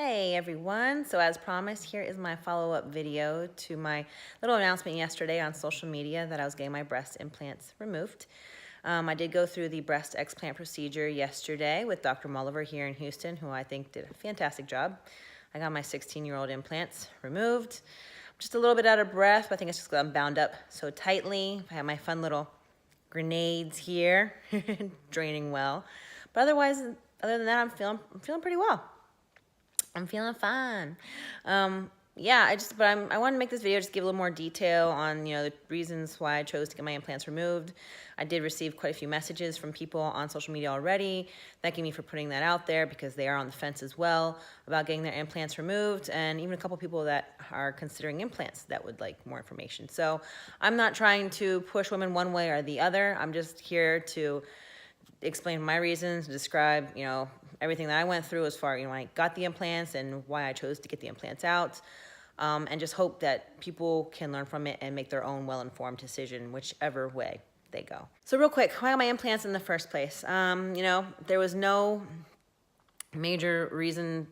Hey everyone, so as promised, here is my follow-up video to my little announcement yesterday on social media that I was getting my breast implants removed. I did go through the breast explant procedure yesterday with Dr. Mulliver here in Houston, who I think did a fantastic job. I got my 16-year-old implants removed. I'm just a little bit out of breath, but I think it's just because I'm bound up so tightly. I have my fun little grenades here, draining well. But otherwise, other than that, I'm feeling pretty well. I'm feeling fine. Yeah, I wanted to make this video just give a little more detail on, the reasons why I chose to get my implants removed. I did receive quite a few messages from people on social media already, thanking me for putting that out there because they are on the fence as well about getting their implants removed, and even a couple people that are considering implants that would like more information. So I'm not trying to push women one way or the other. I'm just here to explain my reasons, describe, everything that I went through as far, when I got the implants and why I chose to get the implants out, and just hope that people can learn from it and make their own well-informed decision, whichever way they go. So real quick, why got my implants in the first place? There was no major reason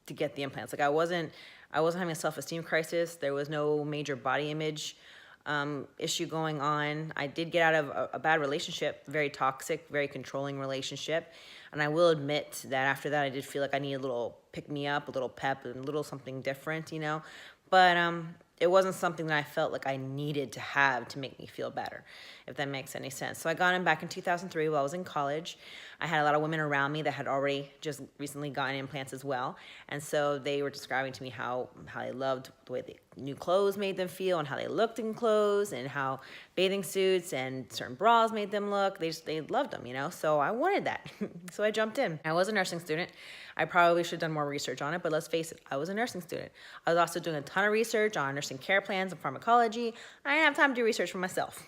to get the implants. Like I wasn't having a self-esteem crisis. There was no major body image issue going on. I did get out of a bad relationship, very toxic, very controlling relationship. And I will admit that after that, I did feel like I needed a little pick-me-up, a little pep, and a little something different, But it wasn't something that I felt like I needed to have to make me feel better, if that makes any sense. So I got in back in 2003 while I was in college. I had a lot of women around me that had already just recently gotten implants as well. And so they were describing to me how they loved the way the new clothes made them feel and how they looked in clothes and how bathing suits and certain bras made them look. They loved them, So I wanted that. So I jumped in. I was a nursing student. I probably should have done more research on it, but let's face it, I was a nursing student. I was also doing a ton of research on nursing care plans and pharmacology. I didn't have time to do research for myself,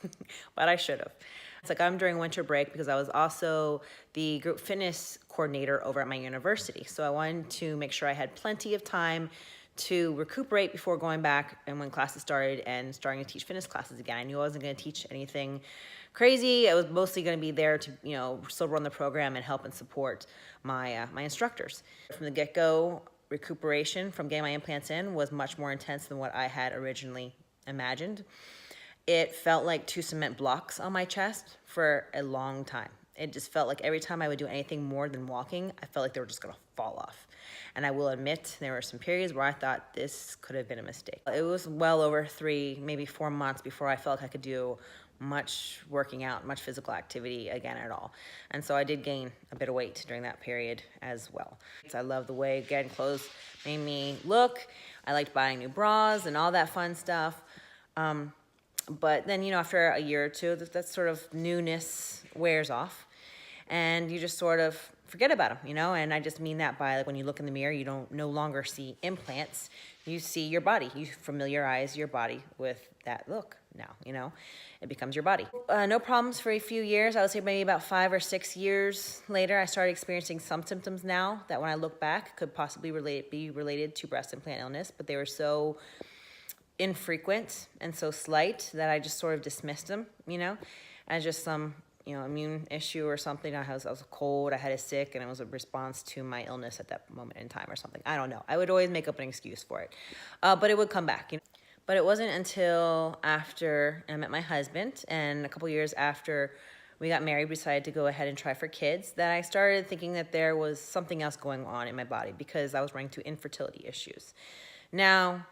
but I should have. It's like I'm during winter break because I was also the group fitness coordinator over at my university. So I wanted to make sure I had plenty of time to recuperate before going back and when classes started and starting to teach fitness classes again. I knew I wasn't going to teach anything crazy. I was mostly going to be there to, still run the program and help and support my instructors. From the get-go, recuperation from getting my implants in was much more intense than what I had originally imagined. It felt like 2 cement blocks on my chest for a long time. It just felt like every time I would do anything more than walking, I felt like they were just gonna fall off. And I will admit, there were some periods where I thought this could have been a mistake. It was well over 3, maybe 4 months before I felt like I could do much working out, much physical activity again at all. And so I did gain a bit of weight during that period as well. So I love the way getting clothes made me look. I liked buying new bras and all that fun stuff. But then, after a year or two, that sort of newness wears off and you just sort of forget about them, And I just mean that by like when you look in the mirror, you don't no longer see implants, you see your body. You familiarize your body with that look now, It becomes your body. No problems for a few years. I would say maybe about 5 or 6 years later, I started experiencing some symptoms now that when I look back could possibly be related to breast implant illness, but they were so infrequent and so slight that I just sort of dismissed them, as just some, immune issue or something. I was cold, I had a sick, and it was a response to my illness at that moment in time or something. I don't know. I would always make up an excuse for it, but it would come back, But it wasn't until after I met my husband and a couple years after we got married, we decided to go ahead and try for kids, that I started thinking that there was something else going on in my body because I was running into infertility issues. Now,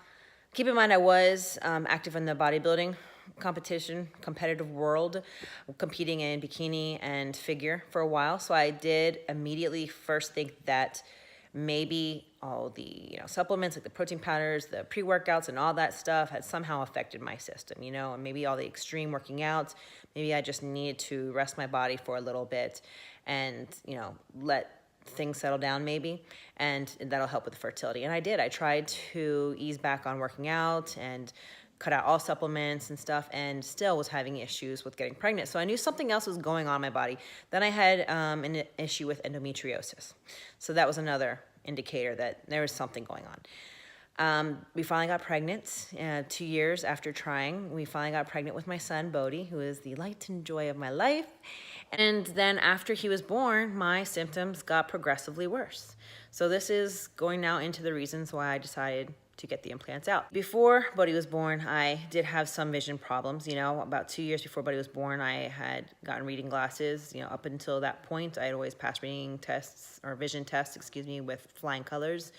keep in mind, I was active in the bodybuilding competitive world, competing in bikini and figure for a while. So I did immediately first think that maybe all the supplements like the protein powders, the pre-workouts and all that stuff had somehow affected my system, and maybe all the extreme working out, maybe I just needed to rest my body for a little bit and, let things settle down maybe, and that'll help with the fertility. And I did. I tried to ease back on working out and cut out all supplements and stuff, and still was having issues with getting pregnant. So I knew something else was going on in my body. Then I had an issue with endometriosis. So that was another indicator that there was something going on. We finally got pregnant 2 years after trying. We finally got pregnant with my son, Bodhi, who is the light and joy of my life. And then after he was born, my symptoms got progressively worse. So this is going now into the reasons why I decided to get the implants out. Before Buddy was born, I did have some vision problems. About 2 years before Buddy was born, I had gotten reading glasses. Up until that point, I had always passed reading tests, or vision tests, excuse me, with flying colors.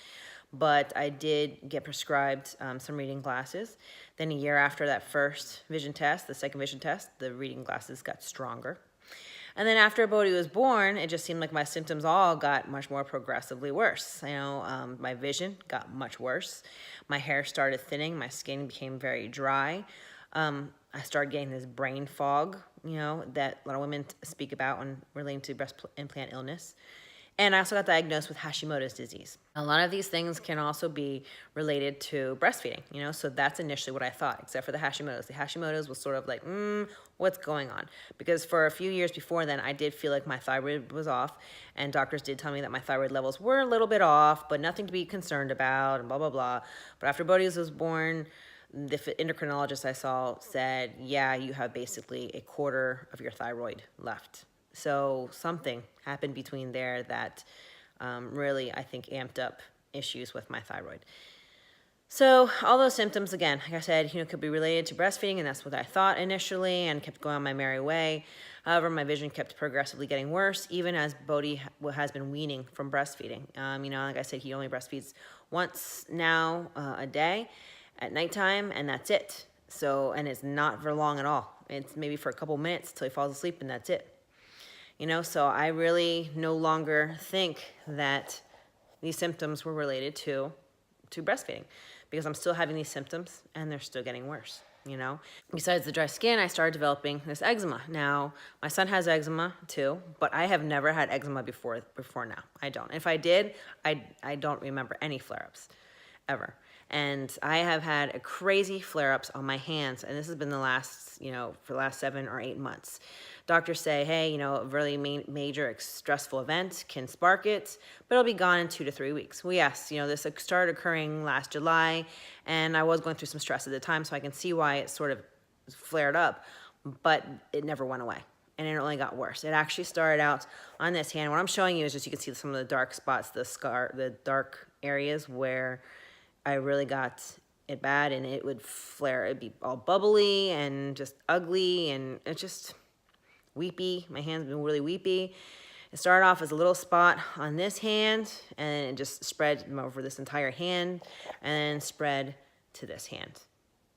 But I did get prescribed some reading glasses. Then a year after that first vision test, the second vision test, the reading glasses got stronger. And then after Bodhi was born, it just seemed like my symptoms all got much more progressively worse. My vision got much worse. My hair started thinning. My skin became very dry. I started getting this brain fog, that a lot of women speak about when relating to breast implant illness. And I also got diagnosed with Hashimoto's disease. A lot of these things can also be related to breastfeeding, so that's initially what I thought, except for the Hashimoto's. The Hashimoto's was sort of like, what's going on? Because for a few years before then, I did feel like my thyroid was off, and doctors did tell me that my thyroid levels were a little bit off, but nothing to be concerned about, and blah, blah, blah. But after Bodhi was born, the endocrinologist I saw said, yeah, you have basically a quarter of your thyroid left. So something happened between there that really, I think, amped up issues with my thyroid. So all those symptoms, again, like I said, could be related to breastfeeding, and that's what I thought initially, and kept going on my merry way. However, my vision kept progressively getting worse, even as Bodhi has been weaning from breastfeeding. Like I said, he only breastfeeds once now a day at nighttime, and that's it. So, and it's not for long at all. It's maybe for a couple minutes till he falls asleep, and that's it. So I really no longer think that these symptoms were related to breastfeeding, because I'm still having these symptoms and they're still getting worse, Besides the dry skin, I started developing this eczema. Now, my son has eczema too, but I have never had eczema before now. I don't. If I did, I don't remember any flare-ups ever. And I have had a crazy flare-ups on my hands, and this has been the last, for the last 7 or 8 months. Doctors say, hey, a really major stressful event can spark it, but it'll be gone in 2 to 3 weeks. Well, yes, this started occurring last July, and I was going through some stress at the time, so I can see why it sort of flared up, but it never went away. And it only got worse. It actually started out on this hand. What I'm showing you is just, you can see some of the dark spots, the dark areas where I really got it bad, and it would flare. It'd be all bubbly and just ugly, and it's just weepy. My hand's been really weepy. It started off as a little spot on this hand, and it just spread over this entire hand, and then spread to this hand.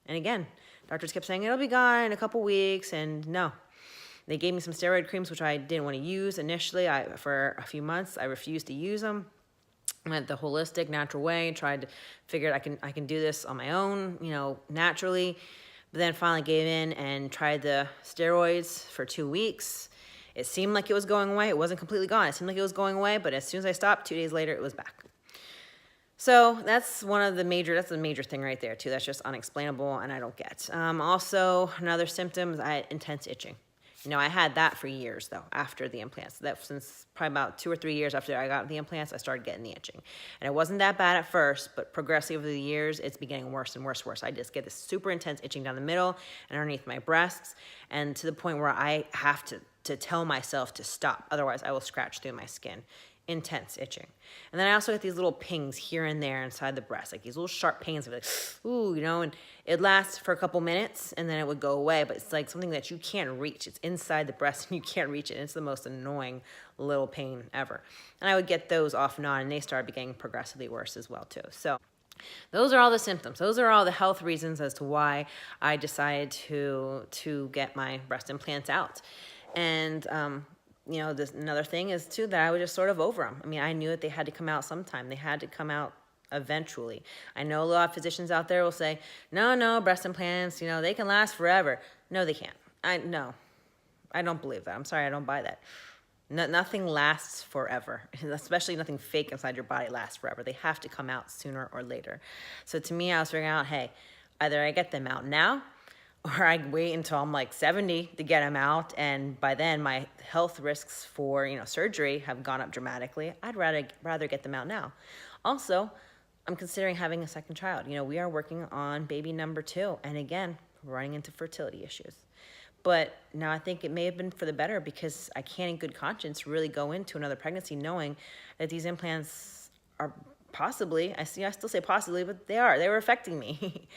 And again, doctors kept saying it'll be gone in a couple weeks, and no. They gave me some steroid creams, which I didn't want to use initially. For a few months, I refused to use them. I went the holistic, natural way, tried to figure I can do this on my own, naturally. But then finally gave in and tried the steroids for 2 weeks. It seemed like it was going away. It wasn't completely gone. It seemed like it was going away, but as soon as I stopped, 2 days later, it was back. So that's that's the major thing right there too. That's just unexplainable, and I don't get. Also, another symptom is I had intense itching. I had that for years, though, after the implants. Since probably about 2 or 3 years after I got the implants, I started getting the itching. And it wasn't that bad at first, but progressively over the years, it's been getting worse and worse and worse. I just get this super intense itching down the middle and underneath my breasts, and to the point where I have to tell myself to stop. Otherwise, I will scratch through my skin. Intense itching. And then I also get these little pings here and there inside the breast, like these little sharp pains, like, ooh, and it lasts for a couple minutes and then it would go away, but it's like something that you can't reach. It's inside the breast and you can't reach it. And it's the most annoying little pain ever. And I would get those off and on, and they started getting progressively worse as well too. So those are all the symptoms. Those are all the health reasons as to why I decided to get my breast implants out. And this another thing is too that I was just sort of over them. I knew that they had to come out sometime. They had to come out eventually. I know a lot of physicians out there will say, no, breast implants, they can last forever. No, they can't. I don't believe that. I'm sorry, I don't buy that. Nothing lasts forever, especially nothing fake inside your body lasts forever. They have to come out sooner or later. So to me, I was figuring out, hey, either I get them out now, or I wait until I'm like 70 to get them out, and by then my health risks for surgery have gone up dramatically. I'd rather get them out now. Also, I'm considering having a second child. We are working on baby number 2, and again, running into fertility issues. But now I think it may have been for the better, because I can't in good conscience really go into another pregnancy knowing that these implants are possibly, I still say possibly, but they were affecting me.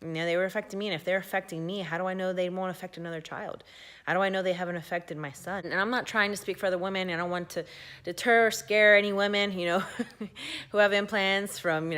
They were affecting me, and if they're affecting me, how do I know they won't affect another child? How do I know they haven't affected my son? And I'm not trying to speak for other women, and I don't want to deter or scare any women, who have implants from,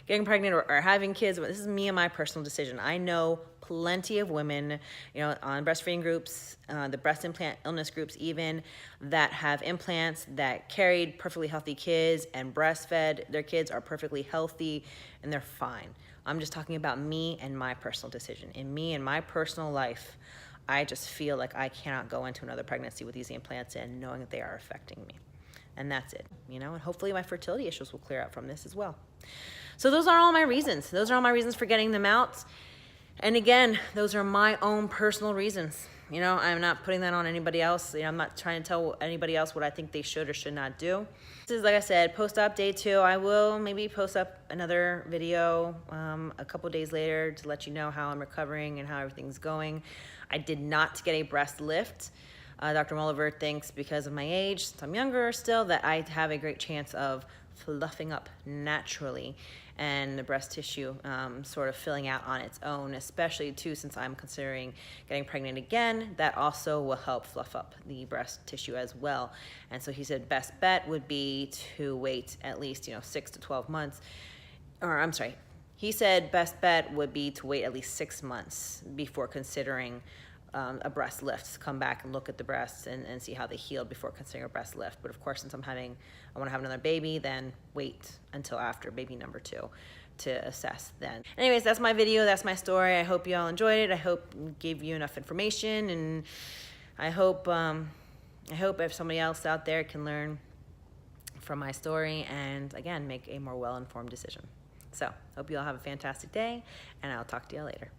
getting pregnant or having kids. But this is me and my personal decision. I know plenty of women, on breastfeeding groups, the breast implant illness groups even, that have implants, that carried perfectly healthy kids and breastfed. Their kids are perfectly healthy and they're fine. I'm just talking about me and my personal decision. In me and my personal life, I just feel like I cannot go into another pregnancy with these implants in, knowing that they are affecting me. And that's it, and hopefully my fertility issues will clear up from this as well. So those are all my reasons. Those are all my reasons for getting them out. And again, those are my own personal reasons. I'm not putting that on anybody else. I'm not trying to tell anybody else what I think they should or should not do. This is, like I said, post-op day 2. I will maybe post up another video a couple days later to let you know how I'm recovering and how everything's going. I did not get a breast lift. Dr. Mulliver thinks because of my age, since I'm younger still, that I have a great chance of fluffing up naturally and the breast tissue sort of filling out on its own, especially too since I'm considering getting pregnant again. That also will help fluff up the breast tissue as well. And so he said best bet would be to wait at least 6 to 12 months, or I'm sorry, he said best bet would be to wait at least 6 months before considering a breast lift. Come back and look at the breasts and see how they healed before considering a breast lift. But of course, since I want to have another baby, then wait until after baby number 2 to assess then. Anyways, that's my video. That's my story. I hope you all enjoyed it. I hope it gave you enough information, and I hope if somebody else out there can learn from my story and again make a more well-informed decision. So hope you all have a fantastic day, and I'll talk to you all later.